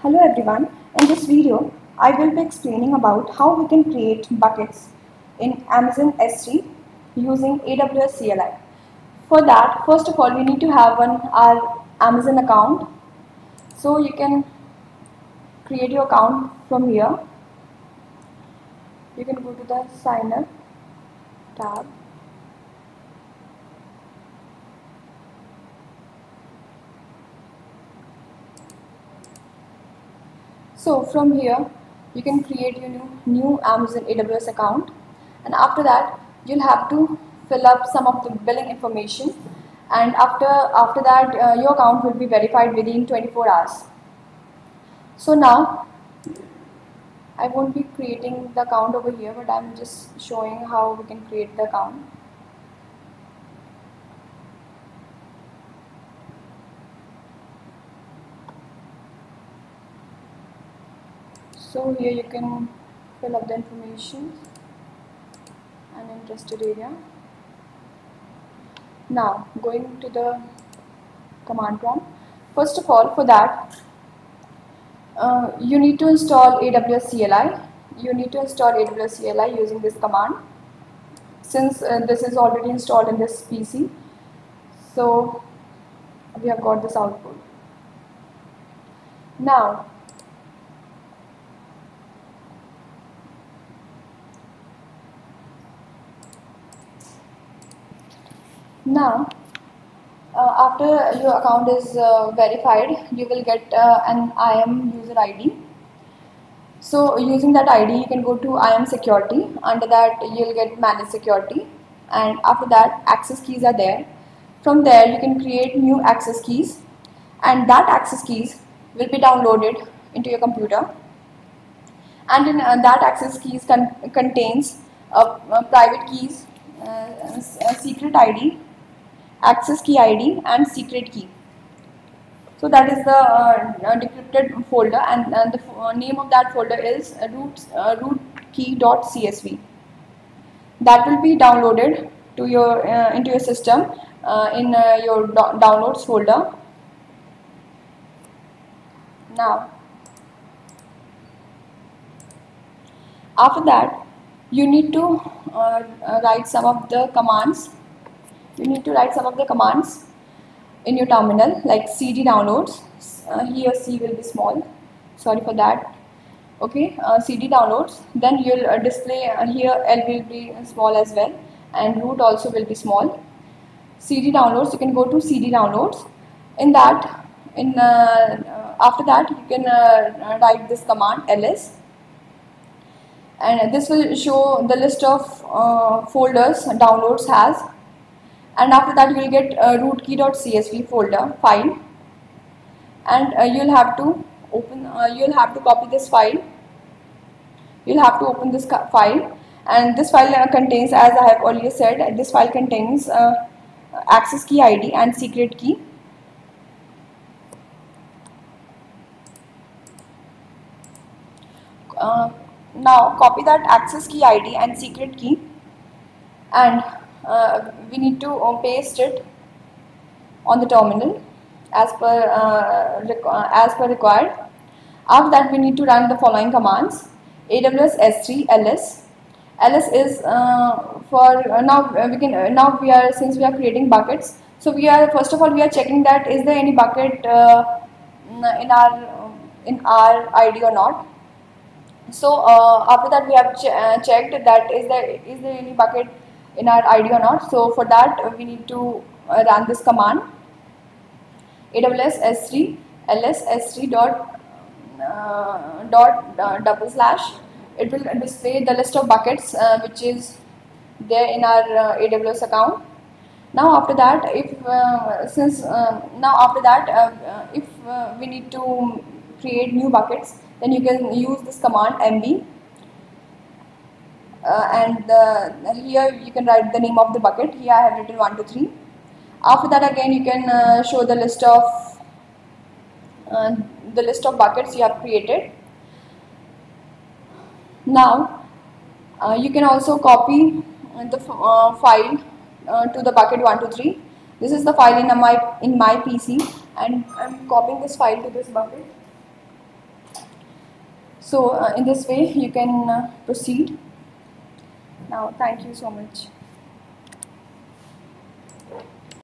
Hello everyone, in this video I will be explaining about how we can create buckets in Amazon S3 using AWS CLI. For that, first of all we need to have our Amazon account. So you can create your account from here. You can go to the sign up tab. So from here you can create your new Amazon AWS account, and after that you'll have to fill up some of the billing information, and after that your account will be verified within 24 hours. So now I won't be creating the account over here, but I'm just showing how we can create the account. So here you can fill up the information and interested area. Now going to the command prompt. First of all, for that you need to install AWS CLI. You need to install AWS CLI using this command, since this is already installed in this PC. So we have got this output. Now after your account is verified, you will get an IAM user ID. So using that ID you can go to IAM security. Under that you'll get manage security, and after that access keys are there. From there you can create new access keys, and that access keys will be downloaded into your computer, and in that access keys contains private keys, secret ID, access key ID and secret key. So that is the decrypted folder, and the name of that folder is rootkey.csv. That will be downloaded to your into your system in your downloads folder. Now after that you need to write some of the commands. You need to write some of the commands in your terminal, like cd downloads. Here C will be small, sorry for that. Okay, cd downloads. Then you'll display here L will be small as well, and root also will be small. CD downloads, you can go to CD downloads. In that, after that you can write this command ls, and this will show the list of folders downloads has. And after that you will get rootkey.csv folder file, and you'll have to copy this file. You'll have to open this file, and this file contains, as I have earlier said, this file contains access key ID and secret key. Now copy that access key ID and secret key, and we need to paste it on the terminal as per required. After that we need to run the following commands. AWS S3 ls. Ls is for since we are creating buckets, so first of all we are checking that is there any bucket in our ID or not. So after that we have checked that is there any bucket in our ID or not. So for that we need to run this command AWS S3 ls S3 double slash. It will display the list of buckets which is there in our AWS account. Now after that, if we need to create new buckets, then you can use this command mb, and here you can write the name of the bucket. Here I have written 1 2 3. After that again you can show the list of buckets you have created. Now you can also copy the file to the bucket 1 2 3. This is the file in my PC, and I'm copying this file to this bucket. So in this way you can proceed. Now thank you so much.